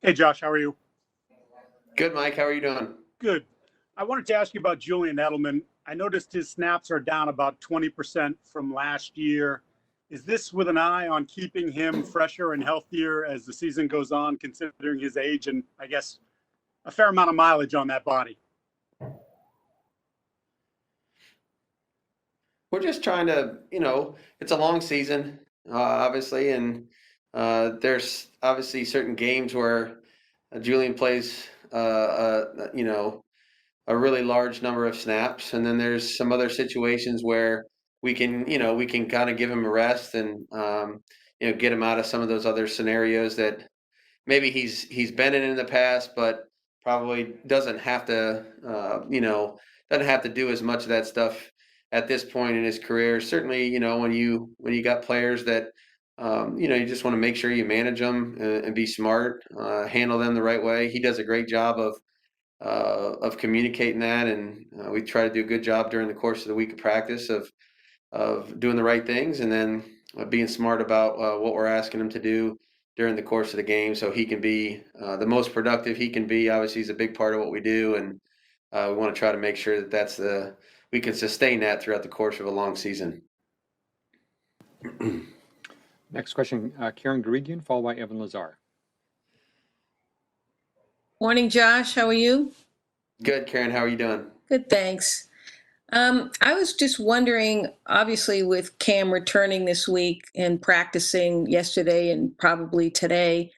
Hey, Josh, how are you? Good, Mike. How are you doing? Good. I wanted to ask you about Julian Edelman. I noticed his snaps are down about 20% from last year. Is this with an eye on keeping him fresher and healthier as the season goes on, considering his age and, I guess, a fair amount of mileage on that body? We're just trying to, it's a long season, obviously, and there's obviously certain games where Julian plays, a really large number of snaps, and then there's some other situations where we can kind of give him a rest and get him out of some of those other scenarios that maybe he's been in the past, but probably doesn't have to do as much of that stuff at this point in his career. Certainly, when you got players that you just want to make sure you manage them and be smart, handle them the right way. He does a great job of communicating that, and we try to do a good job during the course of the week of practice of doing the right things, and then being smart about what we're asking him to do during the course of the game, so he can be the most productive he can be. Obviously, he's a big part of what we do, and we want to try to make sure that we can sustain that throughout the course of a long season. Next question, Karen Guregian, followed by Evan Lazar. Morning, Josh. How are you? Good, Karen. How are you doing? Good, thanks. I was just wondering, obviously, with Cam returning this week and practicing yesterday and probably today,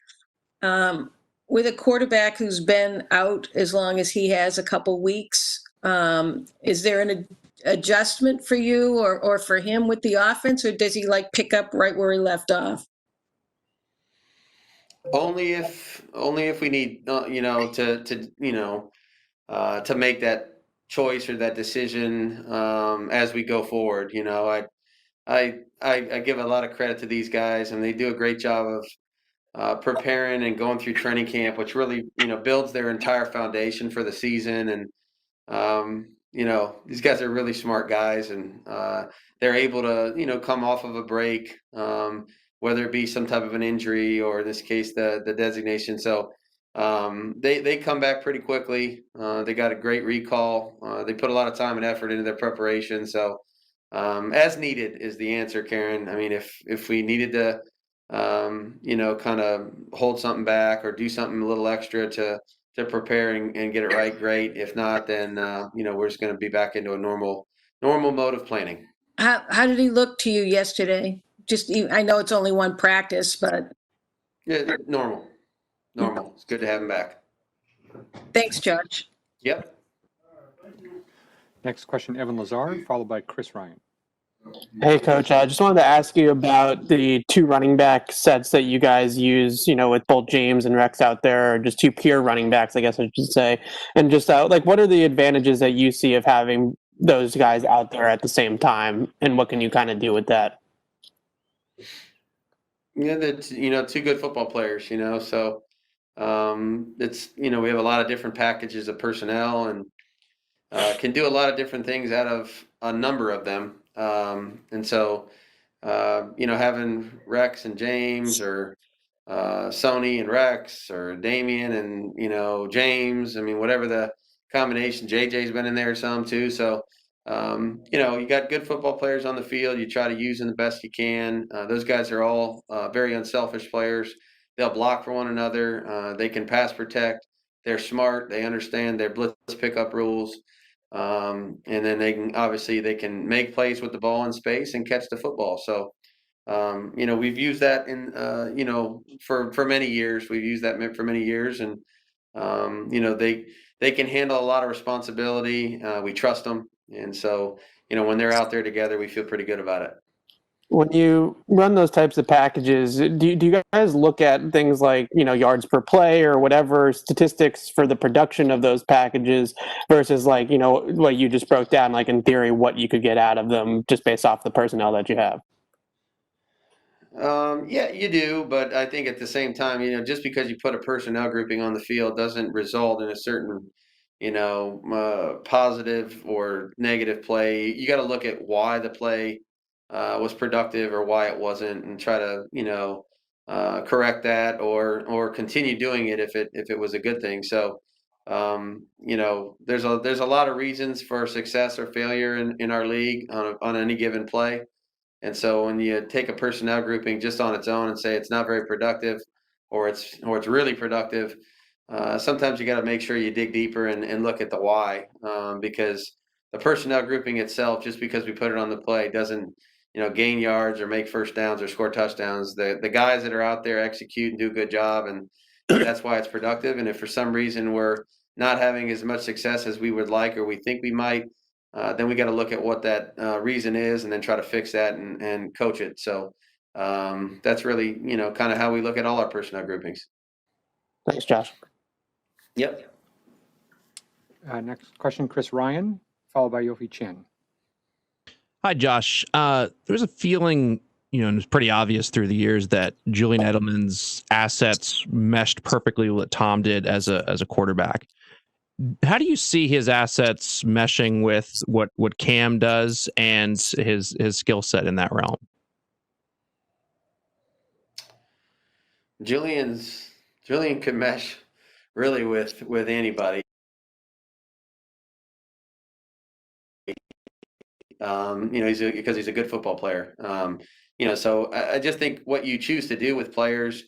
with a quarterback who's been out as long as he has, a couple weeks, is there an adjustment for you or for him with the offense, or does he pick up right where he left off? Only if we need to make that choice or that decision as we go forward. I give a lot of credit to these guys, and they do a great job of preparing and going through training camp, which really builds their entire foundation for the season. And these guys are really smart guys, and they're able to come off of a break, whether it be some type of an injury or in this case the designation. So they come back pretty quickly. They got a great recall. They put a lot of time and effort into their preparation. So as needed is the answer, Karen. I mean, if we needed to, kind of hold something back or do something a little extra to prepare and get it right, great. If not, then we're just going to be back into a normal mode of planning. How did he look to you yesterday? I know it's only one practice, but Yeah, normal. It's good to have him back. Thanks, Josh. Yep. Next question, Evan Lazar, followed by Chris Ryan. Hey, Coach. I just wanted to ask you about the two running back sets that you guys use, with both James and Rex out there, or just two pure running backs, I guess I should say. And just what are the advantages that you see of having those guys out there at the same time, and what can you kind of do with that? Yeah, two good football players, so it's, we have a lot of different packages of personnel and can do a lot of different things out of a number of them. And so, having Rex and James, or Sony and Rex, or Damian and, James, I mean, whatever the combination, JJ's been in there some too. So, you got good football players on the field. You try to use them the best you can. Those guys are all very unselfish players. They'll block for one another. They can pass protect. They're smart. They understand their blitz pickup rules. And then they can make plays with the ball in space and catch the football. So, we've used that for many years. We've used that for many years, and they can handle a lot of responsibility. We trust them, and so when they're out there together, we feel pretty good about it. When you run those types of packages, do you guys look at things like, yards per play or whatever statistics for the production of those packages versus what you just broke down, in theory, what you could get out of them just based off the personnel that you have? Yeah, you do, but I think at the same time, just because you put a personnel grouping on the field doesn't result in a certain, positive or negative play. You got to look at why the play was productive or why it wasn't, and try to, correct that or continue doing it if it was a good thing. So, there's a lot of reasons for success or failure in our league on any given play. And so when you take a personnel grouping just on its own and say it's not very productive, or it's really productive, sometimes you got to make sure you dig deeper and look at the why, because the personnel grouping itself, just because we put it on the play, doesn't gain yards or make first downs or score touchdowns. The guys that are out there execute and do a good job, and that's why it's productive. And if for some reason we're not having as much success as we would like or we think we might, then we got to look at what that reason is and then try to fix that and coach it. So that's really, kind of how we look at all our personnel groupings. Thanks, Josh. Yep. Next question, Chris Ryan, followed by Yofi Chen. Hi, Josh. There's a feeling, and it's pretty obvious through the years that Julian Edelman's assets meshed perfectly with what Tom did as a quarterback. How do you see his assets meshing with what Cam does and his skill set in that realm? Julian could mesh really with anybody. Because he's a good football player. So I just think what you choose to do with players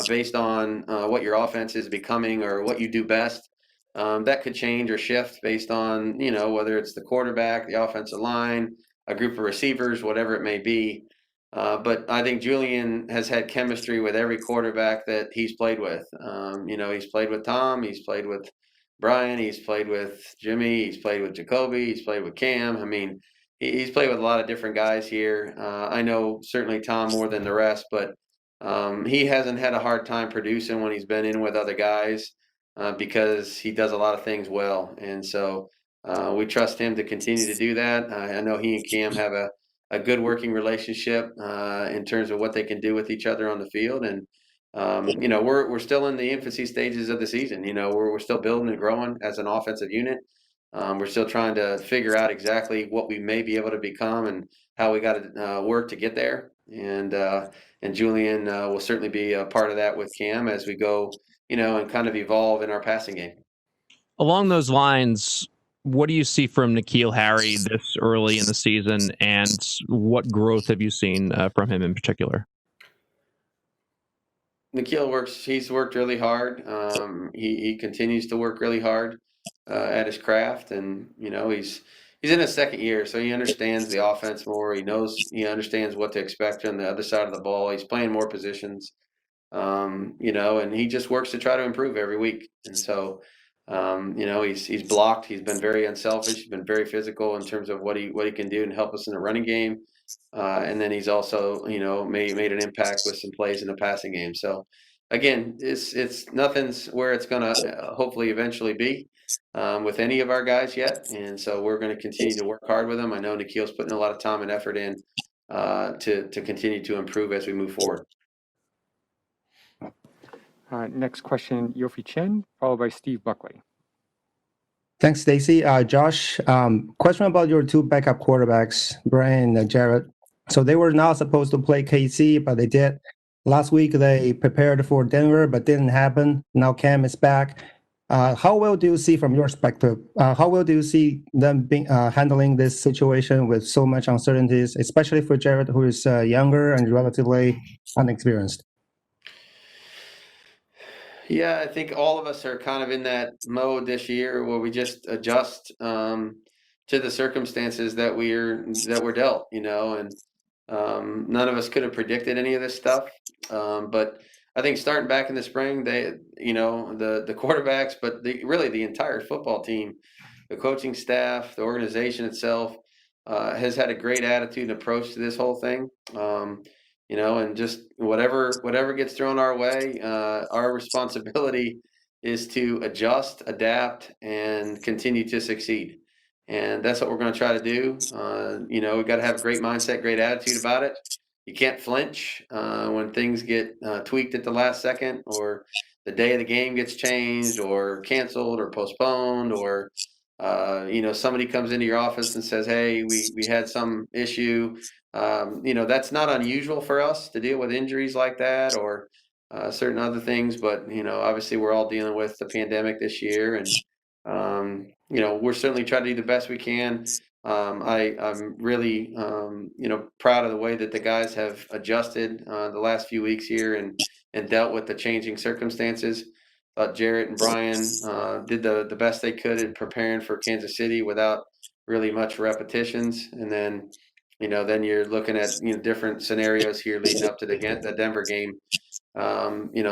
based on what your offense is becoming or what you do best, that could change or shift based on, whether it's the quarterback, the offensive line, a group of receivers, whatever it may be. But I think Julian has had chemistry with every quarterback that he's played with. He's played with Tom, he's played with Brian, he's played with Jimmy, he's played with Jacoby, he's played with Cam. I mean, he's played with a lot of different guys here. I know certainly Tom more than the rest, but he hasn't had a hard time producing when he's been in with other guys because he does a lot of things well. And so we trust him to continue to do that. I know he and Cam have a good working relationship in terms of what they can do with each other on the field. And, we're still in the infancy stages of the season. We're still building and growing as an offensive unit. We're still trying to figure out exactly what we may be able to become and how we got to work to get there. And Julian will certainly be a part of that with Cam as we go, and kind of evolve in our passing game. Along those lines, what do you see from N'Keal Harry this early in the season, and what growth have you seen from him in particular? N'Keal he's worked really hard. He continues to work really hard at his craft, and he's in his second year, so he understands the offense more. He understands what to expect on the other side of the ball. He's playing more positions, and he just works to try to improve every week. And so, he's blocked. He's been very unselfish. He's been very physical in terms of what he can do and help us in the running game. And then he's also, made an impact with some plays in the passing game. So again, it's nothing's where it's going to hopefully eventually be with any of our guys yet. And so we're going to continue to work hard with them. I know N'Keal's putting a lot of time and effort in to continue to improve as we move forward. Next question, Yofi Chen, followed by Steve Buckley. Thanks, Stacy. Josh, question about your two backup quarterbacks, Brian and Jared. So they were not supposed to play KC, but they did. Last week, they prepared for Denver, but didn't happen. Now Cam is back. How well do you see from your perspective? How well do you see them handling this situation with so much uncertainties, especially for Jared, who is younger and relatively unexperienced? Yeah, I think all of us are kind of in that mode this year where we just adjust to the circumstances that we're dealt, and none of us could have predicted any of this stuff. But I think starting back in the spring, the quarterbacks, but really the entire football team, the coaching staff, the organization itself has had a great attitude and approach to this whole thing. And just whatever gets thrown our way, our responsibility is to adjust, adapt, and continue to succeed. And that's what we're going to try to do. We've got to have a great mindset, great attitude about it. You can't flinch when things get tweaked at the last second, or the day of the game gets changed or canceled or postponed, or somebody comes into your office and says, hey, we had some issue. That's not unusual for us to deal with injuries like that or certain other things. But, obviously we're all dealing with the pandemic this year. And, we're certainly trying to do the best we can. I'm really, proud of the way that the guys have adjusted the last few weeks here and dealt with the changing circumstances. Jarrett and Brian did the best they could in preparing for Kansas City without really much repetitions. And then, then you're looking at different scenarios here leading up to the Denver game,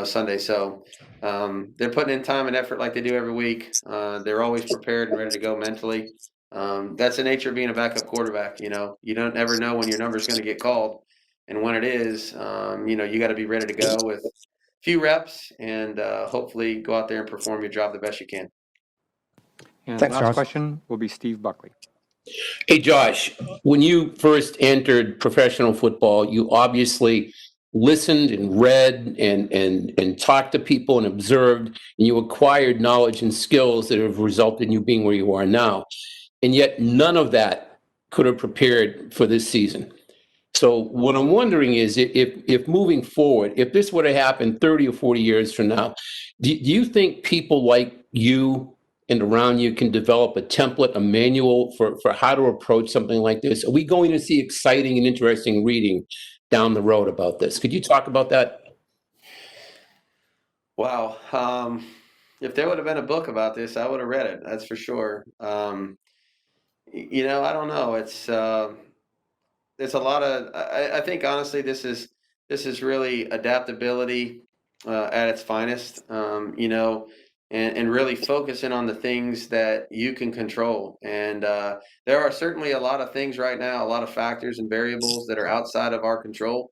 Sunday. So they're putting in time and effort like they do every week. They're always prepared and ready to go mentally. That's the nature of being a backup quarterback. You don't ever know when your number is going to get called, and when it is, you got to be ready to go with few reps and hopefully go out there and perform your job the best you can. And Thanks, last Josh. question will be Steve Buckley. Hey, Josh, when you first entered professional football, you obviously listened and read and talked to people and observed, and you acquired knowledge and skills that have resulted in you being where you are now. And yet none of that could have prepared for this season. So what I'm wondering is if moving forward, if this were to happen 30 or 40 years from now, do you think people like you and around you can develop a template, a manual for how to approach something like this? Are we going to see exciting and interesting reading down the road about this? Could you talk about that? Wow. If there would have been a book about this, I would have read it. That's for sure. I don't know. It's a lot of, I think honestly, this is really adaptability at its finest, and really focusing on the things that you can control. And there are certainly a lot of things right now, a lot of factors and variables that are outside of our control.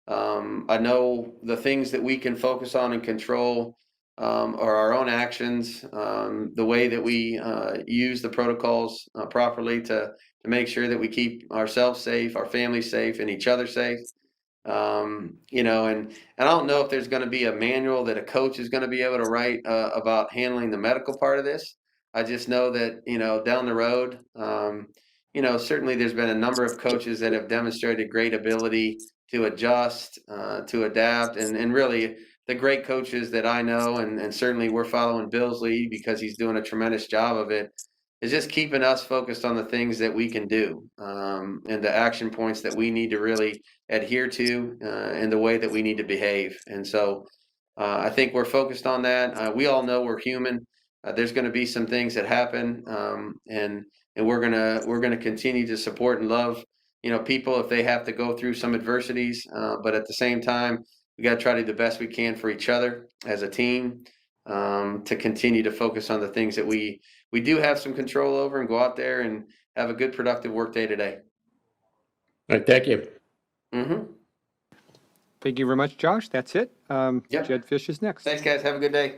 I know the things that we can focus on and control are our own actions, the way that we use the protocols properly to make sure that we keep ourselves safe, our families safe, and each other safe. And I don't know if there's going to be a manual that a coach is going to be able to write about handling the medical part of this. I just know that, down the road, certainly there's been a number of coaches that have demonstrated great ability to adjust, to adapt, and really the great coaches that I know, and certainly we're following Bill's lead because he's doing a tremendous job of it, is just keeping us focused on the things that we can do, and the action points that we need to really adhere to, and the way that we need to behave. And so I think we're focused on that. We all know we're human. There's going to be some things that happen, and we're gonna continue to support and love people if they have to go through some adversities. But at the same time, we got to try to do the best we can for each other as a team, to continue to focus on the things that we do have some control over, and go out there and have a good, productive work day today. All right, thank you. Mm-hmm. Thank you very much, Josh. That's it. Yep. Jed Fish is next. Thanks, guys. Have a good day.